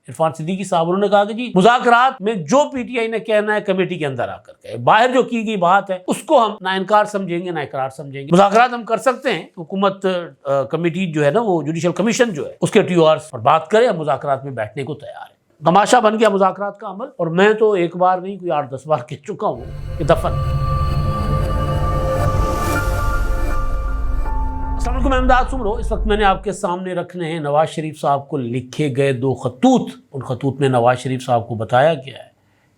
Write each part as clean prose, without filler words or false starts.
عرفان صدیقی صاحب، انہوں نے کہا کہ جی مذاکرات میں جو پی ٹی آئی نے کہنا ہے کمیٹی کے اندر آ کر کہے، باہر جو کی گئی بات ہے اس کو ہم نہ انکار سمجھیں گے نہ اقرار سمجھیں گے۔ مذاکرات ہم کر سکتے ہیں، حکومت کمیٹی جو ہے نا، وہ جوڈیشل کمیشن جو ہے اس کے ٹی آرز پر بات کرے، ہم مذاکرات میں بیٹھنے کو تیار ہیں۔ تماشا بن گیا مذاکرات کا عمل، اور میں تو ایک بار نہیں کوئی 8-10 بار کہہ چکا ہوں کہ دفن۔ السلام علیکم، میں امداد سمرو۔ اس وقت میں نے آپ کے سامنے رکھنے ہیں نواز شریف صاحب کو لکھے گئے 2 خطوط۔ ان خطوط میں نواز شریف صاحب کو بتایا گیا ہے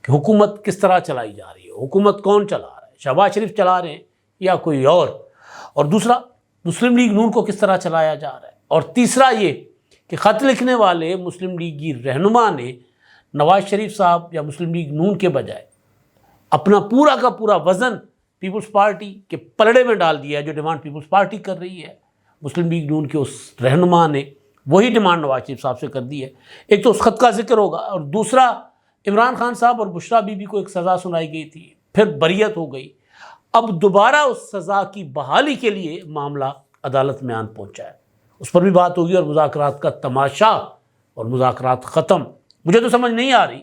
کہ حکومت کس طرح چلائی جا رہی ہے، حکومت کون چلا رہا ہے، شہباز شریف چلا رہے ہیں یا کوئی اور دوسرا مسلم لیگ نون کو کس طرح چلایا جا رہا ہے، اور تیسرا یہ کہ خط لکھنے والے مسلم لیگی رہنما نے نواز شریف صاحب یا مسلم لیگ نون کے بجائے اپنا پورا کا پورا وزن پیپلز پارٹی کے پلڑے میں ڈال دیا ہے۔ جو ڈیمانڈ پیپلز پارٹی کر رہی ہے، مسلم لیگ نون کے اس رہنما نے وہی ڈیمانڈ نواز شریف صاحب سے کر دی ہے۔ ایک تو اس خط کا ذکر ہوگا، اور دوسرا عمران خان صاحب اور بشریٰ بی بی کو ایک سزا سنائی گئی تھی، پھر بریت ہو گئی، اب دوبارہ اس سزا کی بحالی کے لیے معاملہ عدالت میں آن پہنچا ہے، اس پر بھی بات ہوگی، اور مذاکرات کا تماشا اور مذاکرات ختم۔ مجھے تو سمجھ نہیں آ رہی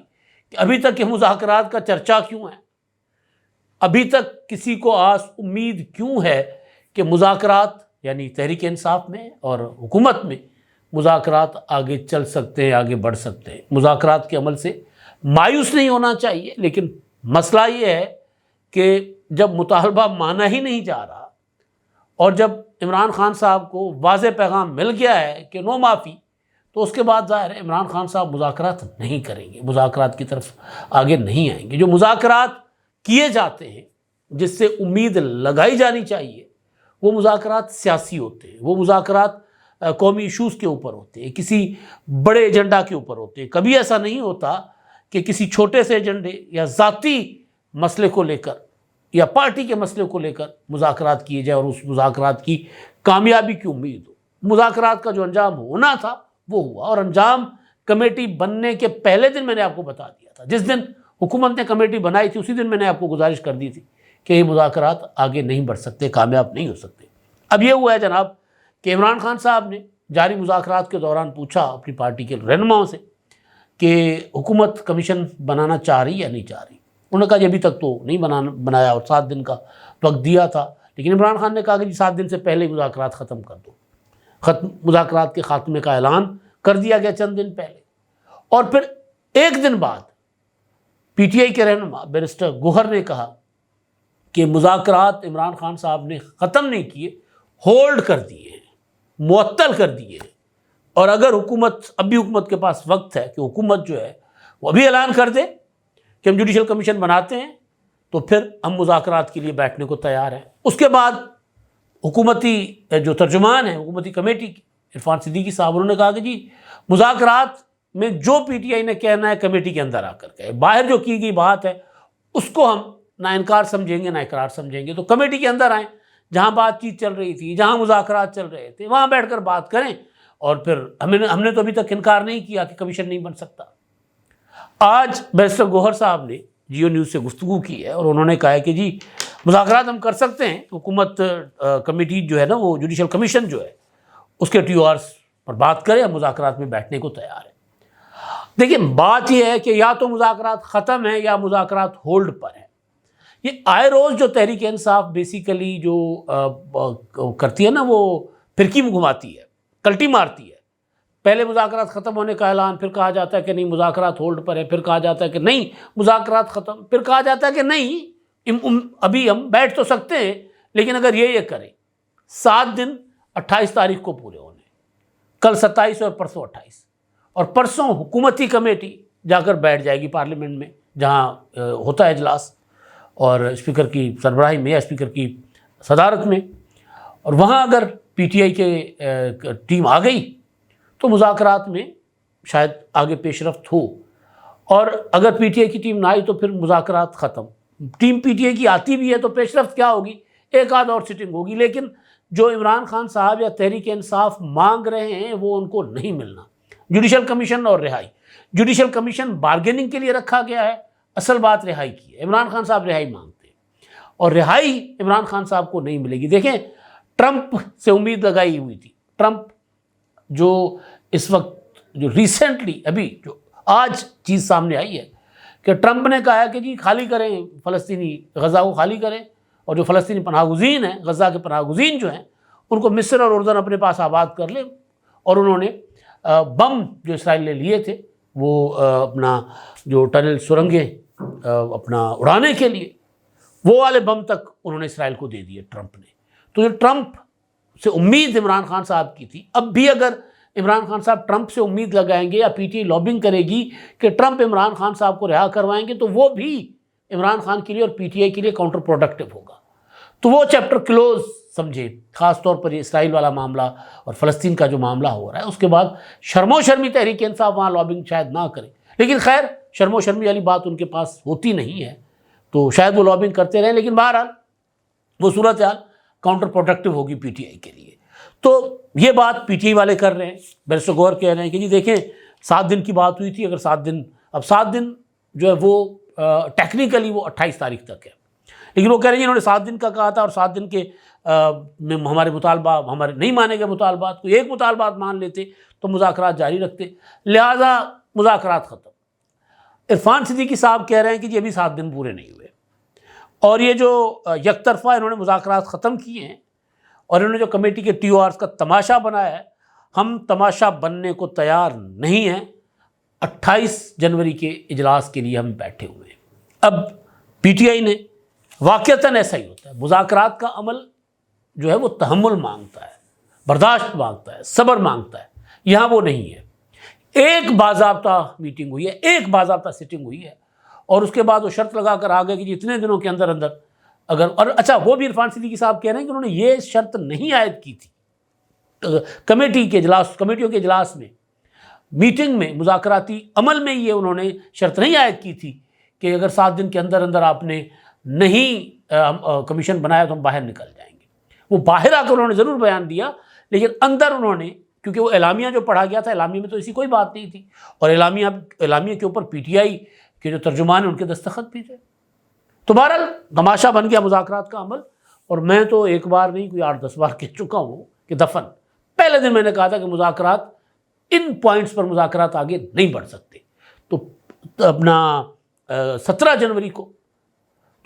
کہ ابھی تک یہ مذاکرات کا چرچا کیوں ہے، ابھی تک کسی کو آس امید کیوں ہے کہ مذاکرات یعنی تحریک انصاف میں اور حکومت میں مذاکرات آگے چل سکتے ہیں، آگے بڑھ سکتے ہیں۔ مذاکرات کے عمل سے مایوس نہیں ہونا چاہیے، لیکن مسئلہ یہ ہے کہ جب مطالبہ مانا ہی نہیں جا رہا، اور جب عمران خان صاحب کو واضح پیغام مل گیا ہے کہ نو معافی، تو اس کے بعد ظاہر ہے عمران خان صاحب مذاکرات نہیں کریں گے، مذاکرات کی طرف آگے نہیں آئیں گے۔ جو مذاکرات کیے جاتے ہیں، جس سے امید لگائی جانی چاہیے، وہ مذاکرات سیاسی ہوتے ہیں، وہ مذاکرات قومی ایشوز کے اوپر ہوتے ہیں، کسی بڑے ایجنڈا کے اوپر ہوتے ہیں۔ کبھی ایسا نہیں ہوتا کہ کسی چھوٹے سے ایجنڈے یا ذاتی مسئلے کو لے کر یا پارٹی کے مسئلے کو لے کر مذاکرات کیے جائے اور اس مذاکرات کی کامیابی کی امید ہو۔ مذاکرات کا جو انجام ہونا تھا وہ ہوا، اور انجام کمیٹی بننے کے پہلے دن میں نے آپ کو بتا دیا تھا۔ جس دن حکومت نے کمیٹی بنائی تھی اسی دن میں نے آپ کو گزارش کر دی تھی کہ یہ مذاکرات آگے نہیں بڑھ سکتے، کامیاب نہیں ہو سکتے۔ اب یہ ہوا ہے جناب کہ عمران خان صاحب نے جاری مذاکرات کے دوران پوچھا اپنی پارٹی کے رہنماؤں سے کہ حکومت کمیشن بنانا چاہ رہی یا نہیں چاہ رہی۔ انہوں نے کہا کہ ابھی تک تو نہیں بنایا، اور 7 دن کا وقت دیا تھا، لیکن عمران خان نے کہا کہ 7 دن سے پہلے ہی مذاکرات ختم کر دو۔ مذاکرات کے خاتمے کا اعلان کر دیا گیا چند دن پہلے، اور پھر ایک دن بعد پی ٹی آئی کے رہنما بیرسٹر گوہر نے کہا کہ مذاکرات عمران خان صاحب نے ختم نہیں کیے، ہولڈ کر دیے ہیں، معطل کر دیے ہیں، اور اگر اب بھی حکومت کے پاس وقت ہے کہ حکومت جو ہے وہ ابھی اعلان کر دے کہ ہم جوڈیشل کمیشن بناتے ہیں، تو پھر ہم مذاکرات کے لیے بیٹھنے کو تیار ہیں۔ اس کے بعد حکومتی جو ترجمان ہیں حکومتی کمیٹی کی، عرفان صدیقی صاحب، انہوں نے کہا کہ جی مذاکرات میں جو پی ٹی آئی نے کہنا ہے کمیٹی کے اندر آ کر کہے، باہر جو کی گئی بات ہے اس کو ہم نہ انکار سمجھیں گے نہ اقرار سمجھیں گے، تو کمیٹی کے اندر آئیں، جہاں بات چیت چل رہی تھی، جہاں مذاکرات چل رہے تھے، وہاں بیٹھ کر بات کریں، اور پھر ہم نے تو ابھی تک انکار نہیں کیا کہ کمیشن نہیں بن سکتا۔ آج بیرسٹر گوہر صاحب نے جیو نیوز سے گفتگو کی ہے، اور انہوں نے کہا ہے کہ جی مذاکرات ہم کر سکتے ہیں، حکومت کمیٹی جو ہے نا، وہ جوڈیشل کمیشن جو ہے اس کے ٹی آرز پر بات کرے، ہم مذاکرات میں بیٹھنے کو تیار ہیں۔ دیکھیں، بات یہ ہے کہ یا تو مذاکرات ختم ہیں یا مذاکرات ہولڈ پر ہیں۔ یہ آئے روز جو تحریک انصاف بیسیکلی جو کرتی ہے نا، وہ پھرکی گھماتی ہے، کلٹی مارتی ہے۔ پہلے مذاکرات ختم ہونے کا اعلان، پھر کہا جاتا ہے کہ نہیں مذاکرات ہولڈ پر ہے، پھر کہا جاتا ہے کہ نہیں مذاکرات ختم، پھر کہا جاتا ہے کہ نہیں ابھی ہم بیٹھ تو سکتے ہیں، لیکن اگر یہ کریں 7 دن 28 تاریخ کو پورے ہونے، کل 27 اور پرسوں 28، اور پرسوں حکومتی کمیٹی جا کر بیٹھ جائے گی پارلیمنٹ میں جہاں ہوتا ہے اجلاس، اور اسپیکر کی سربراہی میں یا اسپیکر کی صدارت میں، اور وہاں اگر پی ٹی آئی کے ٹیم آ گئی تو مذاکرات میں شاید آگے پیش رفت ہو، اور اگر پی ٹی آئی کی ٹیم نہ آئی تو پھر مذاکرات ختم۔ ٹیم پی ٹی آئی کی آتی بھی ہے تو پیش رفت کیا ہوگی، ایک آدھ اور سٹنگ ہوگی، لیکن جو عمران خان صاحب یا تحریک انصاف مانگ رہے ہیں وہ ان کو نہیں ملنا۔ جوڈیشل کمیشن اور رہائی، جوڈیشل کمیشن بارگیننگ کے لیے رکھا گیا ہے، اصل بات رہائی کی ہے۔ عمران خان صاحب رہائی مانگتے ہیں، اور رہائی عمران خان صاحب کو نہیں ملے گی۔ دیکھیں، ٹرمپ سے امید لگائی ہوئی تھی، ٹرمپ جو اس وقت جو ریسنٹلی ابھی جو آج چیز سامنے آئی ہے کہ ٹرمپ نے کہا ہے کہ جی خالی کریں فلسطینی، غزہ کو خالی کریں، اور جو فلسطینی پناہ گزین ہیں، غزہ کے پناہ گزین جو ہیں، ان کو مصر اور اردن اپنے پاس آباد کر لیں۔ اور انہوں نے بم جو اسرائیل نے لیے تھے وہ اپنا جو ٹنل سرنگیں اپنا اڑانے کے لیے، وہ والے بم تک انہوں نے اسرائیل کو دے دیے ٹرمپ نے۔ تو جو ٹرمپ سے امید عمران خان صاحب کی تھی، اب بھی اگر عمران خان صاحب ٹرمپ سے امید لگائیں گے یا پی ٹی آئی لابنگ کرے گی کہ ٹرمپ عمران خان صاحب کو رہا کروائیں گے، تو وہ بھی عمران خان کے لیے اور پی ٹی آئی کے لیے کاؤنٹر پروڈکٹیو ہوگا۔ تو وہ چیپٹر کلوز سمجھے، خاص طور پر یہ اسرائیل والا معاملہ اور فلسطین کا جو معاملہ ہو رہا ہے، اس کے بعد شرم و شرمی تحریک انصاف وہاں لابنگ شاید نہ کرے، لیکن خیر شرم و شرمی والی بات ان کے پاس ہوتی نہیں ہے، تو شاید وہ لابنگ کرتے رہیں، لیکن بہرحال وہ صورتحال کاؤنٹر پروڈکٹیو ہوگی پی ٹی آئی کے لیے۔ تو یہ بات پی ٹی آئی والے کر رہے ہیں، بیرسٹر گوہر کہہ رہے ہیں کہ جی دیکھیں 7 دن کی بات ہوئی تھی، اگر 7 دن، اب 7 دن جو ہے وہ ٹیکنیکلی وہ 28 تاریخ تک ہے، لیکن وہ کہہ رہے ہیں انہوں نے 7 دن کا کہا تھا، اور 7 دن کے میں ہمارے مطالبہ، ہمارے نہیں مانے گئے مطالبات کو، ایک مطالبات مان لیتے تو مذاکرات جاری رکھتے، لہٰذا مذاکرات ختم۔ عرفان صدیقی صاحب کہہ رہے ہیں کہ جی ابھی 7 دن پورے نہیں ہوئے، اور یہ جو یک طرفہ انہوں نے مذاکرات ختم کیے ہیں اور انہوں نے جو کمیٹی کے ٹی او آرز کا تماشا بنایا ہے، ہم تماشا بننے کو تیار نہیں ہیں، 28 جنوری کے اجلاس کے لیے ہم بیٹھے ہوئے ہیں۔ اب پی ٹی آئی نے واقعتاً ایسا ہی ہوتا ہے، مذاکرات کا عمل جو ہے وہ تحمل مانگتا ہے، برداشت مانگتا ہے، صبر مانگتا ہے، یہاں وہ نہیں ہے۔ ایک باضابطہ میٹنگ ہوئی ہے، ایک باضابطہ سیٹنگ ہوئی ہے، اور اس کے بعد وہ شرط لگا کر آ گئے کہ اتنے دنوں کے اندر اندر اگر، اور اچھا وہ بھی عرفان صدیقی صاحب کہہ رہے ہیں کہ انہوں نے یہ شرط نہیں عائد کی تھی کمیٹی کے اجلاس، کمیٹیوں کے اجلاس میں، میٹنگ میں، مذاکراتی عمل میں، یہ انہوں نے شرط نہیں عائد کی تھی کہ اگر 7 دن کے اندر اندر آپ نے نہیں کمیشن بنایا تو ہم باہر نکل جائیں گے۔ وہ باہر آ کر انہوں نے ضرور بیان دیا، لیکن اندر انہوں نے، کیونکہ وہ اعلامیہ جو پڑھا گیا تھا، اعلامیہ میں تو ایسی کوئی بات نہیں تھی، اور اعلامیہ کے اوپر پی ٹی آئی کے جو ترجمان ہیں ان کے دستخط بھی تھے۔ تو بہرحال تماشا بن گیا مذاکرات کا عمل، اور میں تو ایک بار نہیں کوئی 8-10 بار کہہ چکا ہوں کہ دفن۔ پہلے دن میں نے کہا تھا کہ مذاکرات، ان پوائنٹس پر مذاکرات آگے نہیں بڑھ سکتے۔ تو اپنا 17 جنوری کو،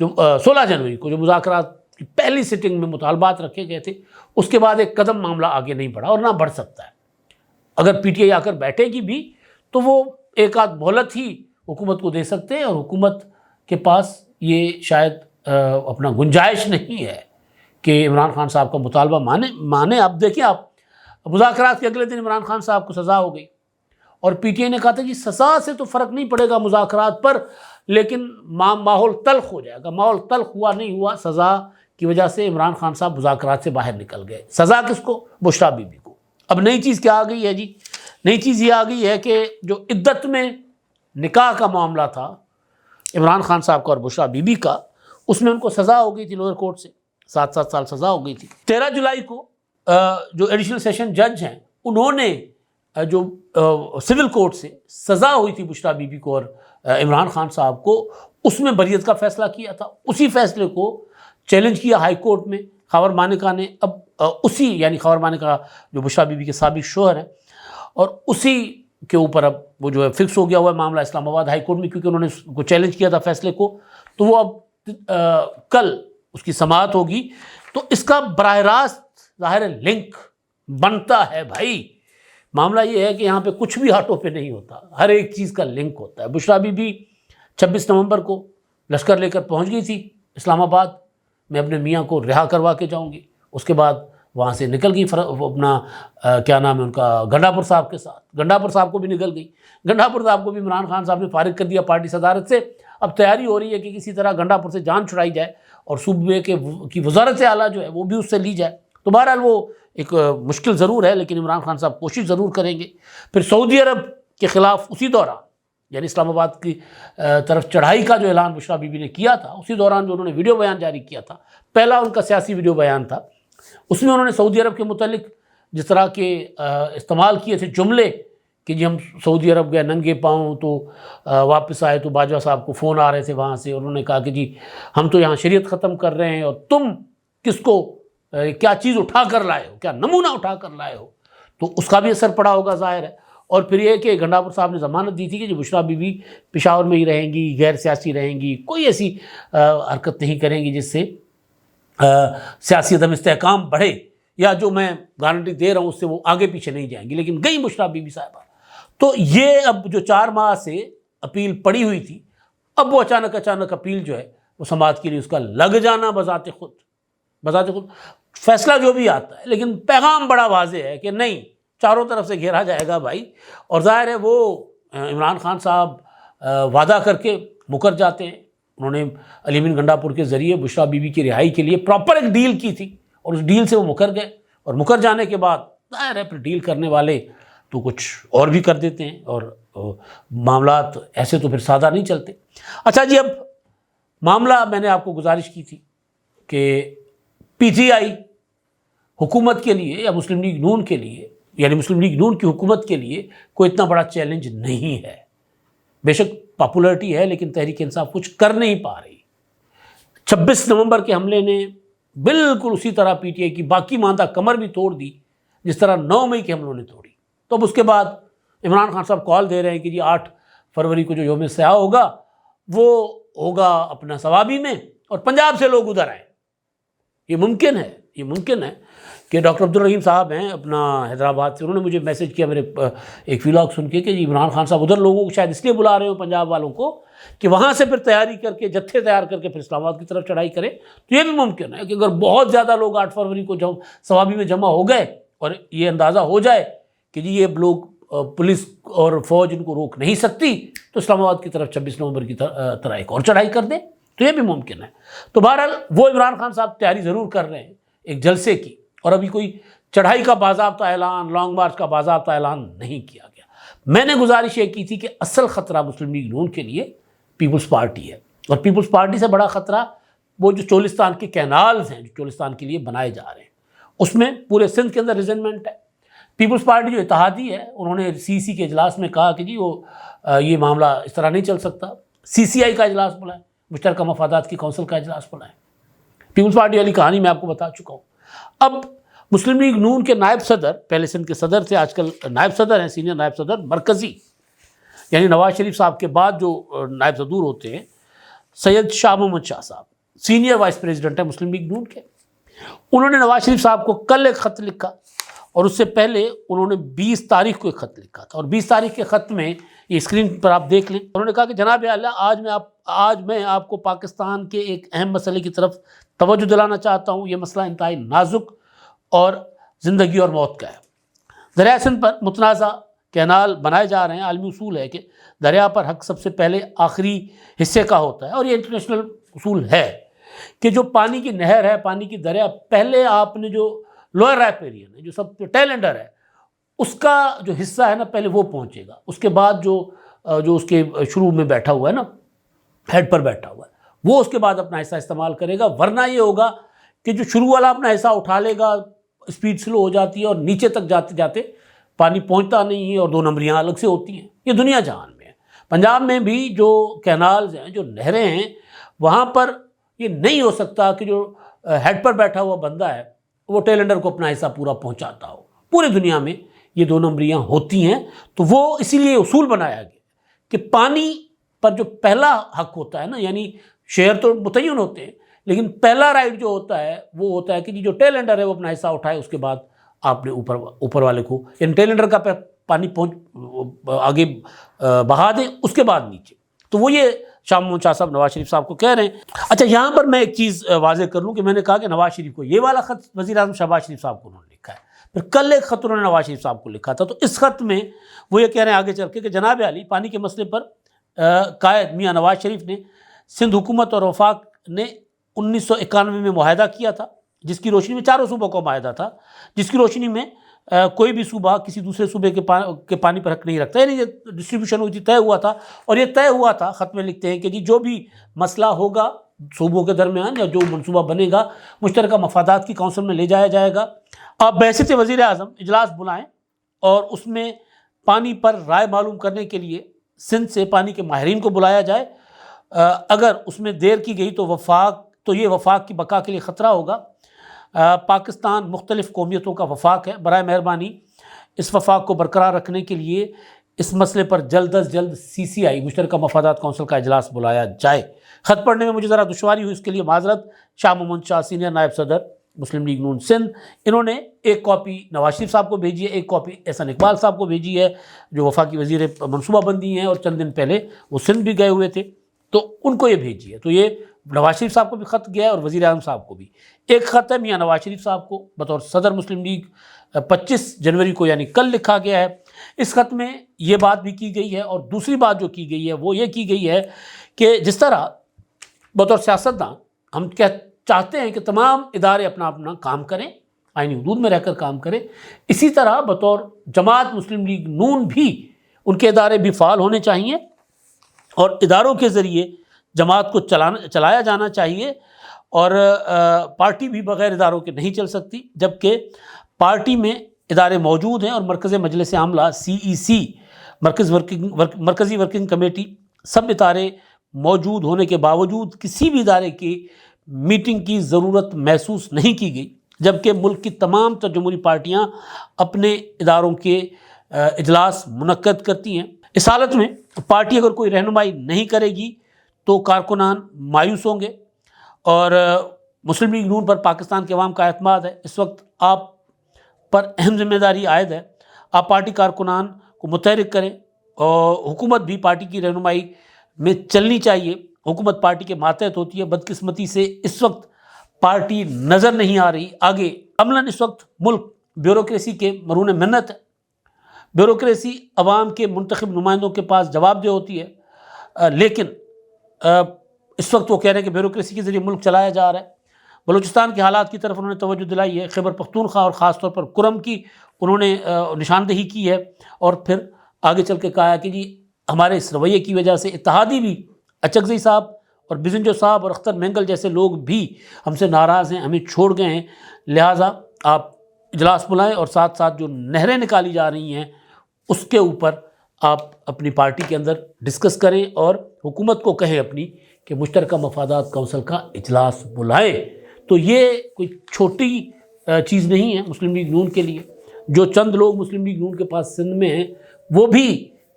جو 16 جنوری کو جو مذاکرات کی پہلی سیٹنگ میں مطالبات رکھے گئے تھے، اس کے بعد ایک قدم معاملہ آگے نہیں بڑھا اور نہ بڑھ سکتا ہے۔ اگر پی ٹی آئی آ کر بیٹھے گی بھی تو وہ ایک آدھ مہلت ہی حکومت کو دے سکتے ہیں، اور حکومت کے پاس یہ شاید اپنا گنجائش نہیں ہے کہ عمران خان صاحب کا مطالبہ مانے۔ اب دیکھیں، آپ مذاکرات کے اگلے دن عمران خان صاحب کو سزا ہو گئی، اور پی ٹی آئی نے کہا تھا کہ سزا سے تو فرق نہیں پڑے گا مذاکرات پر، لیکن ماحول تلخ ہو جائے گا۔ ماحول تلخ ہوا نہیں ہوا، سزا کی وجہ سے عمران خان صاحب مذاکرات سے باہر نکل گئے۔ سزا کس کو؟ بشریٰ بی بی کو۔ اب نئی چیز کیا آ گئی ہے جی؟ نئی چیز یہ آ گئی ہے کہ جو عدت میں نکاح کا معاملہ تھا عمران خان صاحب کا اور بشریٰ بی بی کا، اس میں ان کو سزا ہو گئی تھی لوئر کورٹ سے، 7 سال سزا ہو گئی تھی۔ 13 جولائی کو جو ایڈیشنل سیشن جج ہیں، انہوں نے جو سول کورٹ سے سزا ہوئی تھی بشریٰ بی بی کو اور عمران خان صاحب کو، اس میں بریت کا فیصلہ کیا تھا۔ اسی فیصلے کو چیلنج کیا ہائی کورٹ میں خاور مانیکا نے۔ اب اسی، یعنی خاور مانیکا جو بشریٰ بی بی کے سابق شوہر ہیں، اور اسی کے اوپر اب وہ جو ہے فکس ہو گیا ہوا ہے معاملہ اسلام آباد ہائی کورٹ میں، کیونکہ انہوں نے اس کو چیلنج کیا تھا فیصلے کو، تو وہ اب کل اس کی سماعت ہوگی۔ تو اس کا براہ راست ظاہر ہے لنک بنتا ہے بھائی۔ معاملہ یہ ہے کہ یہاں پہ کچھ بھی ہاتھوں پہ نہیں ہوتا، ہر ایک چیز کا لنک ہوتا ہے۔ بشریٰ بی بی 26 نومبر کو لشکر لے کر پہنچ گئی تھی اسلام آباد، میں اپنے میاں کو رہا کروا کے جاؤں گی۔ اس کے بعد وہاں سے نکل گئی اپنا کیا نام ہے ان کا، گنڈا پور صاحب کے ساتھ۔ گنڈا پور صاحب کو بھی نکل گئی، گنڈا پور صاحب کو بھی عمران خان صاحب نے فارغ کر دیا پارٹی صدارت سے۔ اب تیاری ہو رہی ہے کہ کسی طرح گنڈا پور سے جان چھڑائی جائے اور صوبے کی وزارت اعلیٰ جو ہے وہ بھی اس سے لی جائے۔ تو بہرحال وہ ایک مشکل ضرور ہے، لیکن عمران خان صاحب کوشش ضرور کریں گے۔ پھر سعودی عرب کے خلاف اسی دوران، یعنی اسلام آباد کی طرف چڑھائی کا جو اعلان بشریٰ بی بی نے کیا تھا، اسی دوران جو انہوں نے ویڈیو بیان جاری کیا تھا، پہلا ان کا سیاسی ویڈیو بیان تھا، اس میں انہوں نے سعودی عرب کے متعلق جس طرح کے استعمال کیے تھے جملے کہ جی ہم سعودی عرب گئے ننگے پاؤں، تو واپس آئے تو باجوہ صاحب کو فون آ رہے تھے وہاں سے، اور انہوں نے کہا کہ جی ہم تو یہاں شریعت ختم کر رہے ہیں اور تم کس کو کیا چیز اٹھا کر لائے ہو، کیا نمونہ اٹھا کر لائے ہو۔ تو اس کا بھی اثر پڑا ہوگا ظاہر ہے۔ اور پھر یہ کہ گنڈاپور صاحب نے ضمانت دی تھی کہ جو بشریٰ بی بی پشاور میں ہی رہیں گی، غیر سیاسی رہیں گی، کوئی ایسی حرکت نہیں کریں گی جس سے سیاسی عدم استحکام بڑھے، یا جو میں گارنٹی دے رہا ہوں اس سے وہ آگے پیچھے نہیں جائیں گی، لیکن گئی بشریٰ بی بی صاحبہ۔ تو یہ اب جو 4 ماہ سے اپیل پڑی ہوئی تھی، اب وہ اچانک اپیل جو ہے وہ سماعت کے لیے اس کا لگ جانا بذات خود فیصلہ جو بھی آتا ہے، لیکن پیغام بڑا واضح ہے کہ نہیں، چاروں طرف سے گھیرا جائے گا بھائی۔ اور ظاہر ہے وہ عمران خان صاحب وعدہ کر کے مکر جاتے ہیں۔ انہوں نے علی امین گنڈاپور کے ذریعے بشریٰ بی بی کی رہائی کے لیے پراپر ایک ڈیل کی تھی، اور اس ڈیل سے وہ مکر گئے، اور مکر جانے کے بعد ظاہر ہے پھر ڈیل کرنے والے تو کچھ اور بھی کر دیتے ہیں، اور معاملات ایسے تو پھر سادہ نہیں چلتے۔ اچھا جی، اب معاملہ میں نے آپ کو گزارش کی تھی کہ پی ٹی آئی حکومت کے لیے یا مسلم لیگ نون کے لیے، یعنی مسلم لیگ نون کی حکومت کے لیے کوئی اتنا بڑا چیلنج نہیں ہے۔ بے شک پاپولرٹی ہے، لیکن تحریک انصاف کچھ کر نہیں پا رہی۔ 26 نومبر کے حملے نے بالکل اسی طرح پی ٹی آئی کی باقی ماندہ کمر بھی توڑ دی جس طرح 9 مئی کے حملوں نے توڑی۔ تو اب اس کے بعد عمران خان صاحب کال دے رہے ہیں کہ جی 8 فروری کو جو یوم سیاہ ہوگا وہ ہوگا اپنا ثوابی میں، اور پنجاب سے لوگ ادھر آئیں۔ یہ ممکن ہے کہ ڈاکٹر عبدالرحیم صاحب ہیں اپنا حیدرآباد سے، انہوں نے مجھے میسج کیا میرے ایک ویلاگ سن کے کہ جی عمران خان صاحب ادھر لوگوں کو شاید اس لیے بلا رہے ہوں پنجاب والوں کو کہ وہاں سے پھر تیاری کر کے جتھے تیار کر کے پھر اسلام آباد کی طرف چڑھائی کریں۔ تو یہ بھی ممکن ہے کہ اگر بہت زیادہ لوگ 8 فروری کو ثوابی میں جمع ہو گئے اور یہ اندازہ ہو جائے کہ جی یہ لوگ پولیس اور فوج ان کو روک نہیں سکتی، تو اسلام آباد کی طرف 26 نومبر کی طرح ایک اور چڑھائی کر دیں، تو یہ بھی ممکن ہے۔ تو بہرحال وہ عمران خان صاحب تیاری ضرور کر رہے ہیں ایک جلسے کی، اور ابھی کوئی چڑھائی کا باضابطہ اعلان، لانگ مارچ کا باضابطہ اعلان نہیں کیا گیا۔ میں نے گزارش یہ کی تھی کہ اصل خطرہ مسلم لیگ نون کے لیے پیپلز پارٹی ہے، اور پیپلز پارٹی سے بڑا خطرہ وہ جو چولستان کے کینالز ہیں جو چولستان کے لیے بنائے جا رہے ہیں، اس میں پورے سندھ کے اندر ریزنمنٹ ہے۔ پیپلز پارٹی جو اتحادی ہے، انہوں نے سی کے اجلاس میں کہا کہ جی وہ یہ معاملہ اس طرح نہیں چل سکتا، CCI کا اجلاس بلائیں، مشترکہ مفادات کی کونسل کا اجلاس بلائیں۔ پیپلز پارٹی والی کہانی میں آپ کو بتا چکا ہوں۔ اب مسلم لیگ نون کے نائب صدر، پہلے سندھ کے صدر تھے، آج کل نائب صدر ہیں، سینئر نائب صدر مرکزی، یعنی نواز شریف صاحب کے بعد جو نائب صدور ہوتے ہیں، سید شاہ محمد شاہ صاحب سینئر وائس پریزیڈنٹ ہیں مسلم لیگ نون کے۔ انہوں نے نواز شریف صاحب کو کل ایک خط لکھا، اور اس سے پہلے انہوں نے 20 تاریخ کو ایک خط لکھا تھا، اور 20 تاریخ کے خط میں یہ اسکرین پر آپ دیکھ لیں، انہوں نے کہا کہ جناب اعلیٰ، آج میں آپ کو پاکستان کے ایک اہم مسئلے کی طرف توجہ دلانا چاہتا ہوں۔ یہ مسئلہ انتہائی نازک اور زندگی اور موت کا ہے۔ دریا سندھ پر متنازع کینال بنائے جا رہے ہیں۔ عالمی اصول ہے کہ دریا پر حق سب سے پہلے آخری حصے کا ہوتا ہے، اور یہ انٹرنیشنل اصول ہے کہ جو پانی کی نہر ہے، پانی کی دریا، پہلے آپ نے جو لوئر ریپیرین ہے، جو سب ٹیل اینڈر ہے، اس کا جو حصہ ہے نا پہلے وہ پہنچے گا، اس کے بعد جو اس کے شروع میں بیٹھا ہوا ہے نا، ہیڈ پر بیٹھا ہوا ہے، وہ اس کے بعد اپنا حصہ استعمال کرے گا۔ ورنہ یہ ہوگا کہ جو شروع والا اپنا حصہ اٹھا لے گا، اسپیڈ سلو ہو جاتی ہے، اور نیچے تک جاتے جاتے پانی پہنچتا نہیں ہے، اور 2 نمبریاں الگ سے ہوتی ہیں۔ یہ دنیا جہان میں ہے۔ پنجاب میں بھی جو کینالز ہیں، جو نہریں ہیں، وہاں پر یہ نہیں ہو سکتا کہ جو ہیڈ پر بیٹھا ہوا بندہ ہے وہ ٹیل اینڈر کو اپنا حصہ پورا پہنچاتا ہو۔ پورے دنیا میں یہ 2 نمبریاں ہوتی ہیں، تو وہ اسی لیے اصول بنایا گیا کہ پانی پر جو پہلا حق ہوتا ہے نا، یعنی شیئر تو متعین ہوتے ہیں، لیکن پہلا رائٹ جو ہوتا ہے وہ ہوتا ہے کہ جو ٹیل اینڈر ہے وہ اپنا حصہ اٹھائے، اس کے بعد آپ نے اوپر والے کو، یعنی ٹیل اینڈر کا پانی آگے بہا دیں، اس کے بعد نیچے۔ تو وہ یہ شاہ محمد شاہ صاحب نواز شریف صاحب کو کہہ رہے ہیں۔ اچھا، یہاں پر میں ایک چیز واضح کر لوں کہ میں نے کہا کہ نواز شریف کو یہ والا خط وزیر اعظم شہباز شریف صاحب کو انہوں نے لکھا ہے، پھر کل ایک خط انہوں نے نواز شریف صاحب کو لکھا تھا۔ تو اس خط میں وہ یہ کہہ رہے ہیں آگے چل کے کہ جناب عالی، پانی کے مسئلے پر قائد میاں نواز شریف نے سندھ حکومت اور وفاق نے 1991 میں معاہدہ کیا تھا، جس کی روشنی میں 4 صوبوں کا معاہدہ تھا، جس کی روشنی میں کوئی بھی صوبہ کسی دوسرے صوبے کے پانی پر حق نہیں رکھتا، یعنی یہ ڈسٹریبیوشن ہوئی تھی، طے ہوا تھا، اور یہ طے ہوا تھا، خط میں لکھتے ہیں کہ جی جو بھی مسئلہ ہوگا صوبوں کے درمیان یا جو منصوبہ بنے گا مشترکہ مفادات کی کونسل میں لے جایا جائے گا۔ آپ بحیثیت وزیر اعظم اجلاس بلائیں اور اس میں پانی پر رائے معلوم کرنے کے لیے سندھ سے پانی کے ماہرین کو بلایا جائے۔ اگر اس میں دیر کی گئی تو یہ وفاق کی بقا کے لیے خطرہ ہوگا۔ پاکستان مختلف قومیتوں کا وفاق ہے، برائے مہربانی اس وفاق کو برقرار رکھنے کے لیے اس مسئلے پر جلد از جلد CCI مشترکہ مفادات کونسل کا اجلاس بلایا جائے۔ خط پڑھنے میں مجھے ذرا دشواری ہوئی، اس کے لیے معذرت۔ شاہ محمد شاہ سینئر نائب صدر مسلم لیگ نون سندھ، انہوں نے ایک کاپی نواز شریف صاحب کو بھیجی ہے، ایک کاپی احسن اقبال صاحب کو بھیجی ہے جو وفاقی وزیر منصوبہ بندی ہیں اور چند دن پہلے وہ سندھ بھی گئے ہوئے تھے، تو ان کو یہ بھیجی ہے۔ تو یہ نواز شریف صاحب کو بھی خط گیا ہے اور وزیر اعظم صاحب کو بھی ایک خط ہے میاں نواز شریف صاحب کو بطور صدر مسلم لیگ 25 جنوری کو یعنی کل لکھا گیا ہے۔ اس خط میں یہ بات بھی کی گئی ہے، اور دوسری بات جو کی گئی ہے وہ یہ کی گئی ہے کہ جس طرح بطور سیاستداں ہم چاہتے ہیں کہ تمام ادارے اپنا اپنا کام کریں، آئینی حدود میں رہ کر کام کریں، اسی طرح بطور جماعت مسلم لیگ نون بھی ان کے ادارے بھی فعال ہونے چاہیے اور اداروں کے ذریعے جماعت کو چلایا جانا چاہیے، اور پارٹی بھی بغیر اداروں کے نہیں چل سکتی، جبکہ پارٹی میں ادارے موجود ہیں اور مرکز مجلس عاملہ CEC مرکزی ورکنگ کمیٹی سب ادارے موجود ہونے کے باوجود کسی بھی ادارے کی میٹنگ کی ضرورت محسوس نہیں کی گئی، جبکہ ملک کی تمام تر جمہوری پارٹیاں اپنے اداروں کے اجلاس منعقد کرتی ہیں۔ اس حالت میں پارٹی اگر کوئی رہنمائی نہیں کرے گی تو کارکنان مایوس ہوں گے، اور مسلم لیگ نون پر پاکستان کے عوام کا اعتماد ہے۔ اس وقت آپ پر اہم ذمہ داری عائد ہے، آپ پارٹی کارکنان کو متحرک کریں، اور حکومت بھی پارٹی کی رہنمائی میں چلنی چاہیے۔ حکومت پارٹی کے ماتحت ہوتی ہے، بدقسمتی سے اس وقت پارٹی نظر نہیں آ رہی آگے۔ عملاً اس وقت ملک بیوروکریسی کے مرہون منت ہے، بیوروکریسی عوام کے منتخب نمائندوں کے پاس جواب دہ ہوتی ہے، لیکن اس وقت وہ کہہ رہے ہیں کہ بیوروکریسی کے ذریعے ملک چلایا جا رہا ہے۔ بلوچستان کے حالات کی طرف انہوں نے توجہ دلائی ہے، خیبر پختونخوا اور خاص طور پر کرم کی انہوں نے نشاندہی کی ہے، اور پھر آگے چل کے کہا ہے کہ جی ہمارے اس رویے کی وجہ سے اتحادی بھی اچکزئی صاحب اور بزنجو صاحب اور اختر مینگل جیسے لوگ بھی ہم سے ناراض ہیں، ہمیں چھوڑ گئے ہیں، لہٰذا آپ اجلاس بلائیں اور ساتھ ساتھ جو نہریں نکالی جا رہی ہیں اس کے اوپر آپ اپنی پارٹی کے اندر ڈسکس کریں اور حکومت کو کہیں اپنی کہ مشترکہ مفادات کونسل کا اجلاس بلائیں۔ تو یہ کوئی چھوٹی چیز نہیں ہے مسلم لیگ نون کے لیے۔ جو چند لوگ مسلم لیگ نون کے پاس سندھ میں ہیں وہ بھی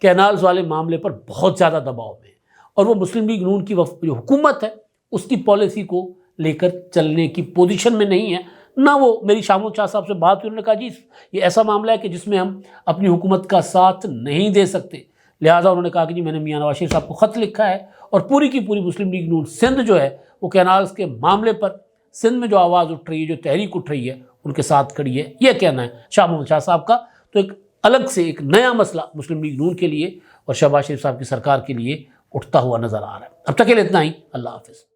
کینالز والے معاملے پر بہت زیادہ دباؤ میں ہیں، اور وہ مسلم لیگ نون کی جو حکومت ہے اس کی پالیسی کو لے کر چلنے کی پوزیشن میں نہیں ہے۔ نہ وہ میری شاہ محمد شاہ صاحب سے بات ہوئی، انہوں نے کہا جی یہ ایسا معاملہ ہے کہ جس میں ہم اپنی حکومت کا ساتھ نہیں دے سکتے، لہٰذا انہوں نے کہا کہ جی میں نے میاں نواز شریف صاحب کو خط لکھا ہے، اور پوری کی پوری مسلم لیگ نون سندھ جو ہے وہ کینالز کے معاملے پر سندھ میں جو آواز اٹھ رہی ہے، جو تحریک اٹھ رہی ہے، ان کے ساتھ کھڑی ہے۔ یہ کہنا ہے شاہ محمد شاہ صاحب کا۔ تو ایک الگ سے ایک نیا مسئلہ مسلم لیگ نون کے لیے اور شہباز شریف صاحب کی سرکار کے لیے اٹھتا ہوا نظر آ رہا ہے۔ اب تک کے لیے اتنا ہی، اللہ حافظ۔